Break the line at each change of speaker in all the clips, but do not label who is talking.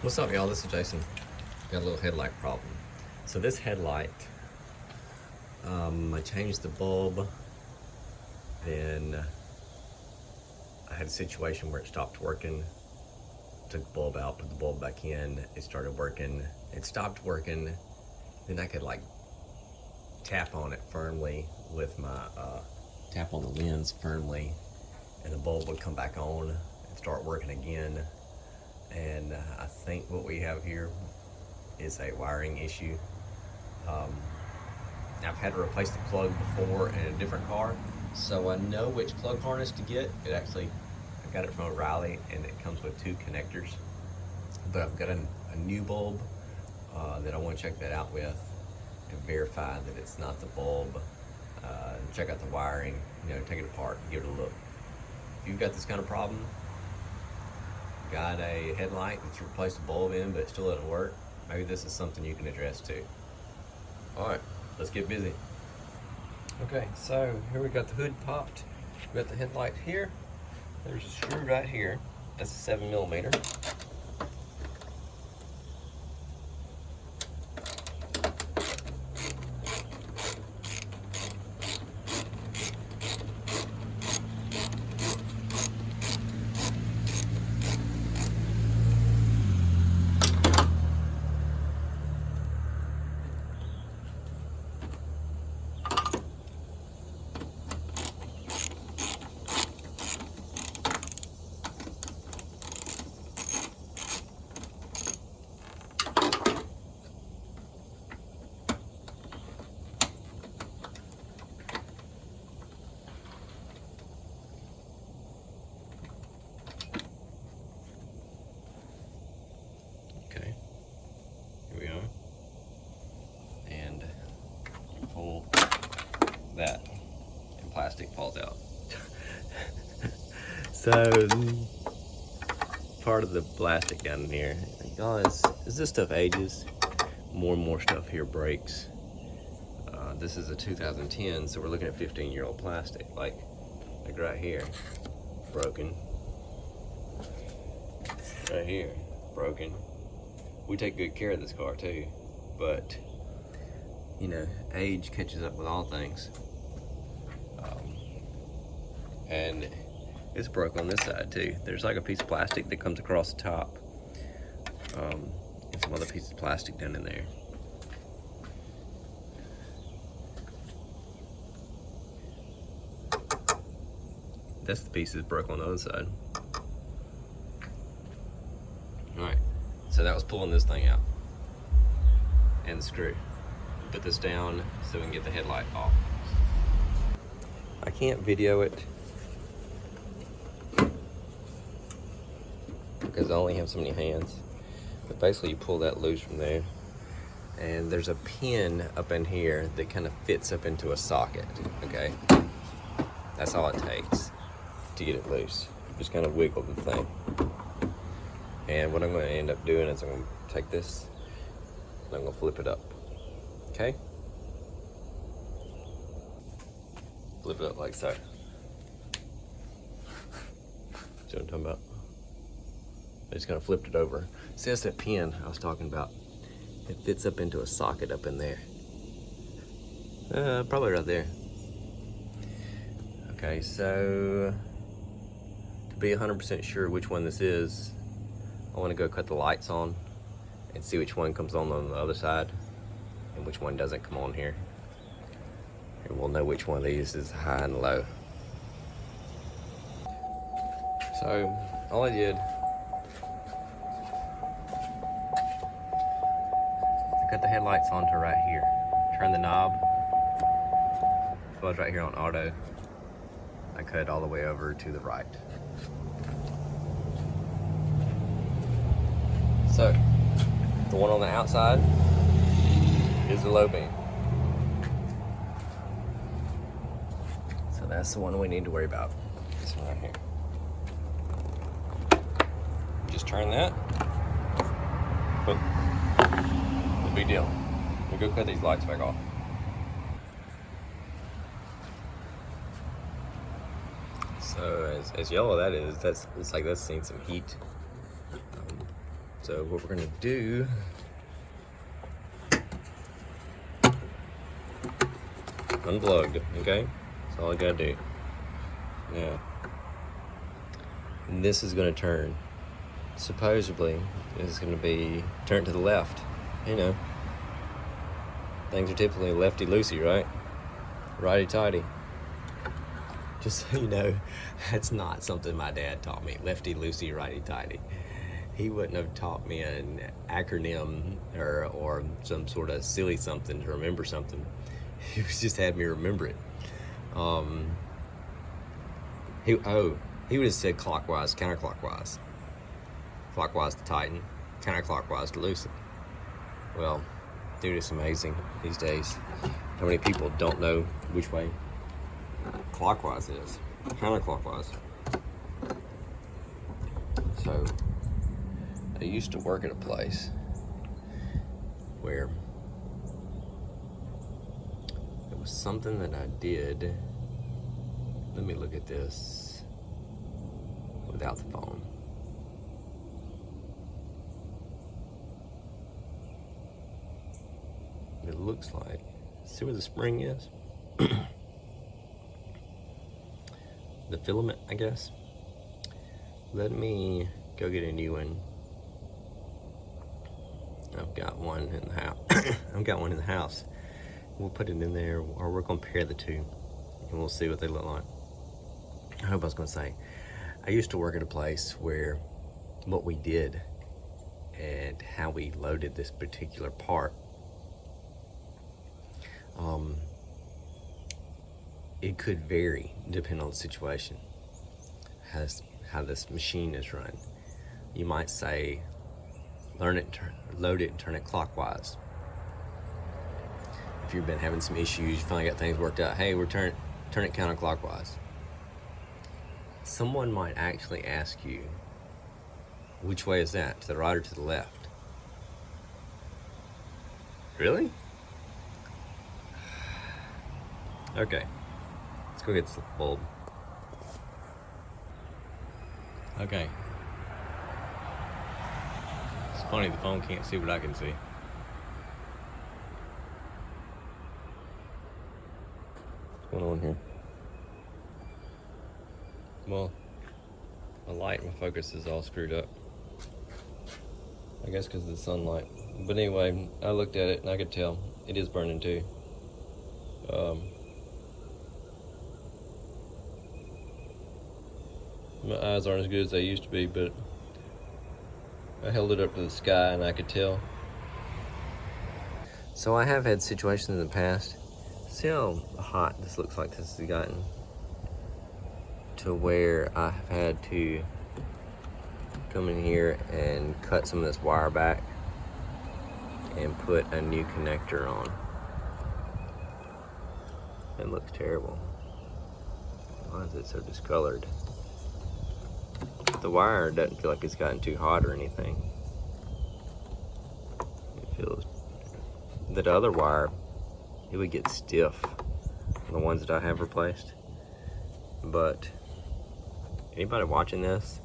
What's up, y'all? This is Jason. Got a little headlight problem. So this headlight, I changed the bulb, then I had a situation where it stopped working. Took the bulb out, put the bulb back in, it started working. It stopped working, then I could like tap on it firmly with my, tap on the lens firmly, and the bulb would come back on and start working again. And I think what we have here is a wiring issue. I've had to replace the plug before in a different car, so I know which plug harness to get. I got it from O'Reilly, and it comes with 2 connectors. But I've got a new bulb that I want to check that out with and verify that it's not the bulb. Check out the wiring, take it apart and give it a look. If you've got this kind of problem, got a headlight that you replaced the bulb in but it still doesn't work, maybe this is something you can address too. Alright, let's get busy.
Okay, so here we got the hood popped. We got the headlight here. There's a screw right here. That's a 7mm. Pull that and plastic falls out. So part of the plastic down in here, guys, as this stuff ages, more and more stuff here breaks. This is a 2010, so we're looking at 15-year-old plastic, like right here, broken. Right here, broken. We take good care of this car too, but age catches up with all things. And it's broke on this side too. There's like a piece of plastic that comes across the top. And some other pieces of plastic down in there. That's the piece that's broke on the other side. Alright, so that was pulling this thing out. And the screw. Put this down so we can get the headlight off. I can't video it because I only have so many hands. But basically you pull that loose from there, and there's a pin up in here that kind of fits up into a socket, okay? That's all it takes to get it loose. Just kind of wiggle the thing. And what I'm going to end up doing is I'm going to take this and I'm going to flip it up. Okay? Flip it up like so. See what I'm talking about? I just kind of flipped it over. See, that's that pin I was talking about. It fits up into a socket up in there. Probably right there. Okay, so to be 100% sure which one this is, I want to go cut the lights on and see which one comes on the other side and which one doesn't come on here. And we'll know which one of these is high and low. So all I did, I got the headlights onto right here. Turn the knob. It was right here on auto. I cut it all the way over to the right. So the one on the outside is the low beam. So that's the one we need to worry about. This one right here. Just turn that. Boom. No big deal. We'll go cut these lights back off. So as yellow that is, it's like that's seeing some heat. So what we're gonna do, unplugged, okay? That's all I gotta do. Now, this is gonna turn. Supposedly, this is gonna be turned to the left. You know, things are typically lefty-loosey, right? Righty-tighty. Just so you know, that's not something my dad taught me. Lefty-loosey, righty-tighty. He wouldn't have taught me an acronym or some sort of silly something to remember something. He was just had me remember it. He would have said clockwise, counterclockwise. Clockwise to tighten, counterclockwise to loosen. Well, dude, it's amazing these days how many people don't know which way clockwise is, counterclockwise. So, I used to work at a place where it was something that I did. Let me look at this without the phone. It looks like, see where the spring is? The filament, I guess. Let me go get a new one. I've got one in the house. I've got one in the house. We'll put it in there, or we're gonna pair the two, and we'll see what they look like. I hope I was gonna say, I used to work at a place where what we did and how we loaded this particular part, it could vary depending on the situation, how this machine is run. You might say, load it and turn it clockwise. If you've been having some issues, you finally got things worked out, hey, turn it counterclockwise. Someone might actually ask you, which way is that, to the right or to the left? Really? Okay, let's go get the bulb. Okay. It's funny, the phone can't see what I can see. What's going on here? Well, my light and my focus is all screwed up. I guess because of the sunlight. But anyway, I looked at it and I could tell it is burning too. My eyes aren't as good as they used to be, but I held it up to the sky and I could tell. So I have had situations in the past. See how hot this looks like this has gotten? To where I've had to come in here and cut some of this wire back and put a new connector on. It looks terrible. Why is it so discolored? The wire doesn't feel like it's gotten too hot or anything. It feels that other wire, it would get stiff, the ones that I have replaced. But anybody watching this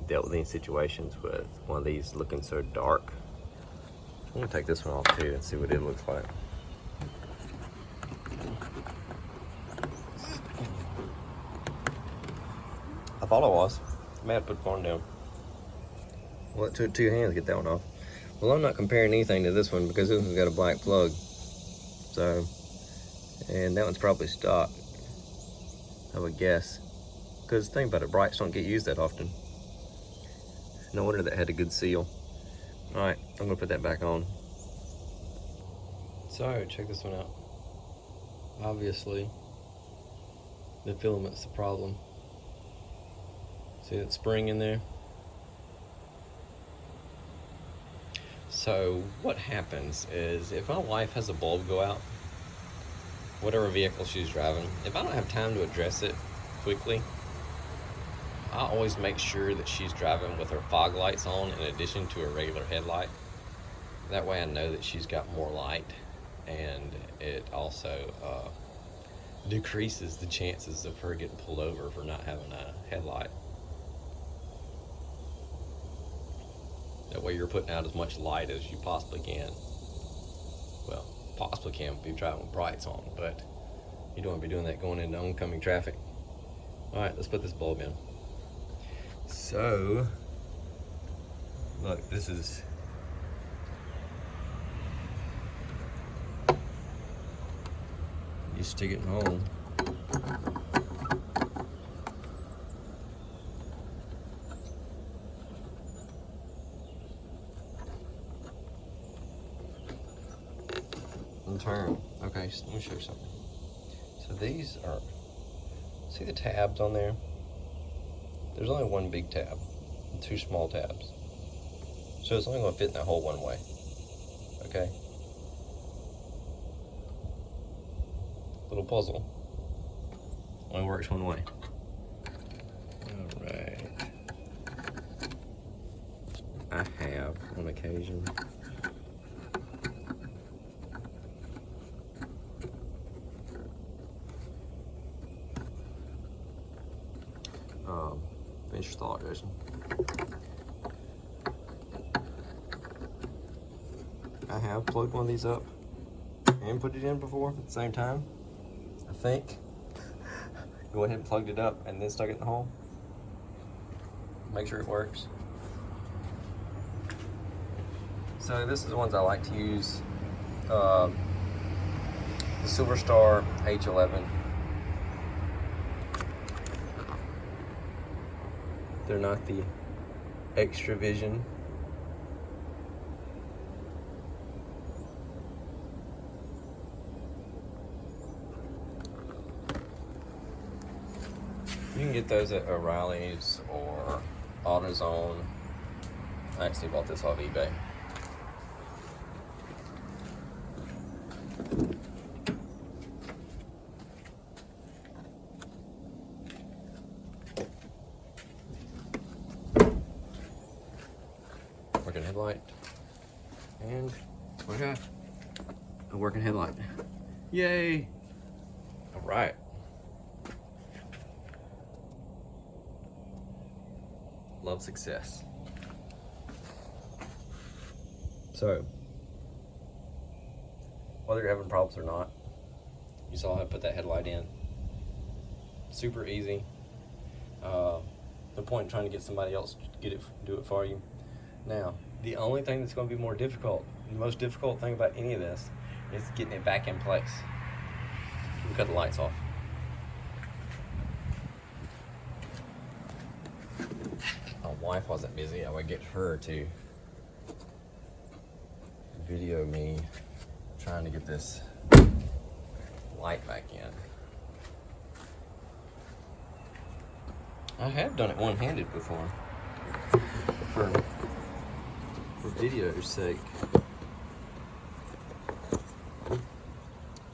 dealt with any situations with one of these looking so dark? I'm gonna take this one off too and see what it looks like. I thought I was. I may have put the phone down. Well, it took two hands to get that one off. Well, I'm not comparing anything to this one because this one's got a black plug. So, and that one's probably stock, I would guess. Because think about it, brights don't get used that often. No wonder that had a good seal. All right, I'm gonna put that back on. So, check this one out. Obviously, the filament's the problem. See that spring in there? So what happens is if my wife has a bulb go out, whatever vehicle she's driving, if I don't have time to address it quickly, I always make sure that she's driving with her fog lights on in addition to a regular headlight. That way I know that she's got more light, and it also decreases the chances of her getting pulled over for not having a headlight. That way you're putting out as much light as you possibly can. Well, possibly can if you driving with brights on, but you don't want to be doing that going into oncoming traffic. All right, let's put this bulb in. So, look, this is you stick it in the hole. And turn. Okay, so let me show you something. So these are, see the tabs on there? There's only one big tab and two small tabs. So it's only going to fit in that hole one way. Okay? Little puzzle. Only works one way. Alright. I have, on occasion, finish your thought, Jason. I have plugged one of these up and put it in before at the same time. I think. Go ahead and plugged it up and then stuck it in the hole. Make sure it works. So this is the ones I like to use. The Silver Star H11. They're not the Extra Vision. You can get those at O'Reilly's or AutoZone. I actually bought this off eBay. Working headlight. And we got a working headlight. Yay! All right. Love success. So, whether you're having problems or not, you saw how to put that headlight in. Super easy. No point in trying to get somebody else to do it for you. Now, the only thing that's going to be more difficult, the most difficult thing about any of this, is getting it back in place. You can cut the lights off. My wife wasn't busy. I would get her to video me trying to get this light back in. I have done it one-handed before. For video's sake.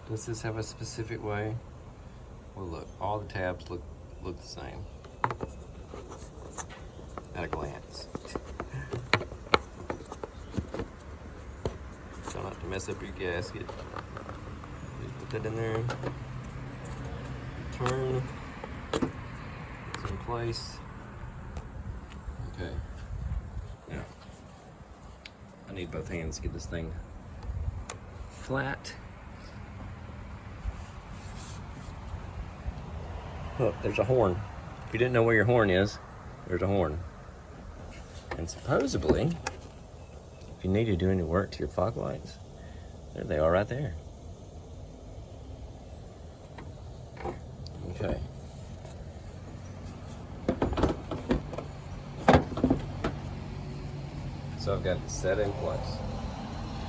Does this have a specific way? Well, look, all the tabs look the same at a glance. Try not to mess up your gasket. Just put that in there. Turn. It's in place. Okay. Now, I need both hands to get this thing flat. Look, there's a horn. If you didn't know where your horn is, there's a horn. And supposedly, if you need to do any work to your fog lights, there they are right there. Okay. So I've got it set in place.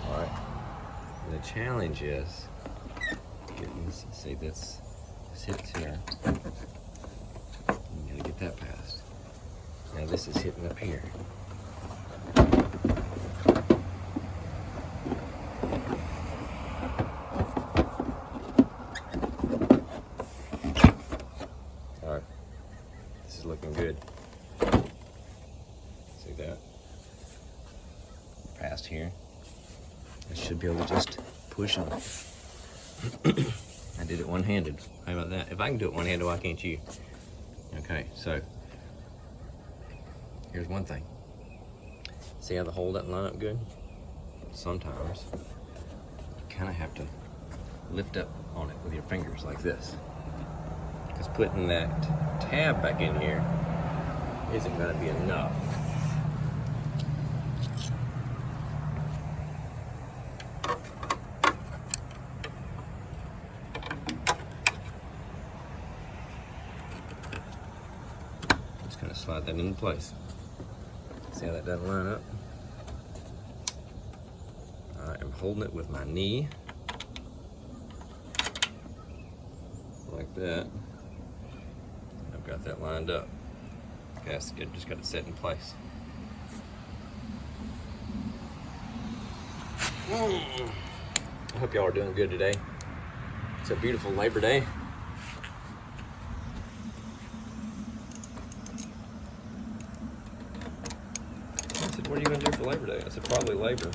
All right. And the challenge is getting this, see this hits here. You gotta get that past. Now this is hitting up here. All right. This is looking good. See that? Past here. I should be able to just push on it. I did it one-handed. How about that? If I can do it one-handed, why can't you? Okay, so here's one thing. See how the hole doesn't line up good? Sometimes you kind of have to lift up on it with your fingers like this, because putting that tab back in here isn't going to be enough. Just going to slide that into place. See how that doesn't line up? I am holding it with my knee, like that. I've got that lined up. Okay, that's good. Just got it set in place. I hope y'all are doing good today. It's a beautiful Labor Day. I said, what are you going to do for Labor Day? I said, probably labor.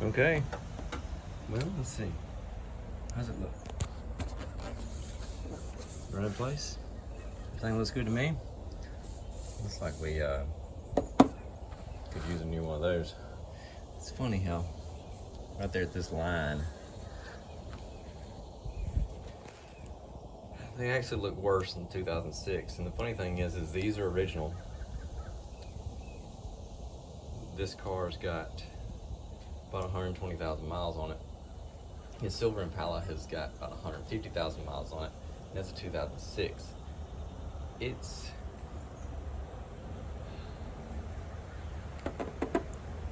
Okay, well, let's see. How's it look? Run in place? Everything looks good to me. Looks like we could use a new one of those. It's funny how right there at this line, they actually look worse than 2006. And the funny thing is these are original. This car's got about 120,000 miles on it. His silver Impala has got about 150,000 miles on it. And that's a 2006.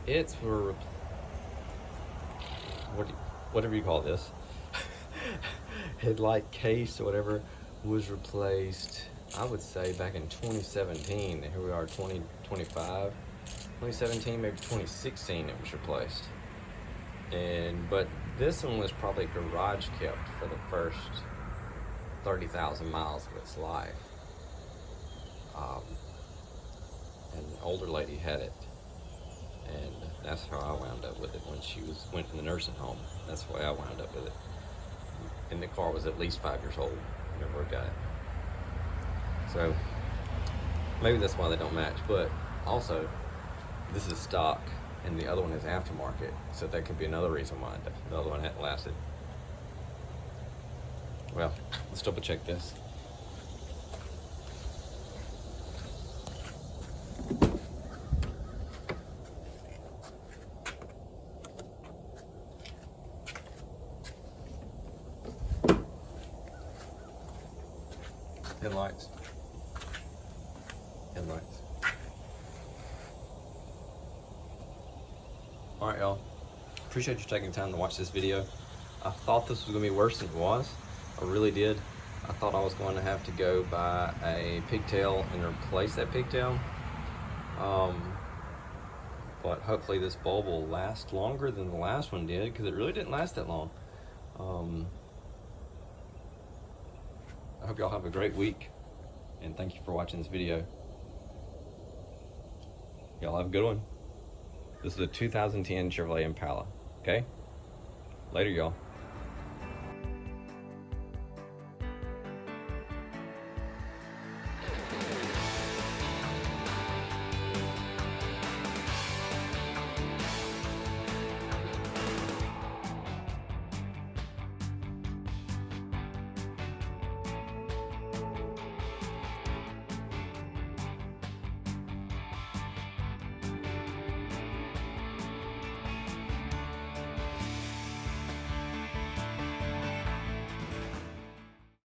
It's for whatever you call this, headlight case or whatever, was replaced, I would say, back in 2017. Here we are, 2025. 2017, maybe 2016 it was replaced. But this one was probably garage kept for the first 30,000 miles of its life. And an older lady had it, and that's how I wound up with it when she went to the nursing home. That's the way I wound up with it. And the car was at least 5 years old whenever I got it. So maybe that's why they don't match. But also, this is stock, and the other one is aftermarket, so that could be another reason why the other one hadn't lasted. Well, let's double check this. Headlights. Headlights. All right, y'all. Appreciate you taking the time to watch this video. I thought this was gonna be worse than it was. I really did. I thought I was going to have to go buy a pigtail and replace that pigtail. But hopefully this bulb will last longer than the last one did, because it really didn't last that long. I hope y'all have a great week, and thank you for watching this video. Y'all have a good one. This is a 2010 Chevrolet Impala, okay? Later, y'all.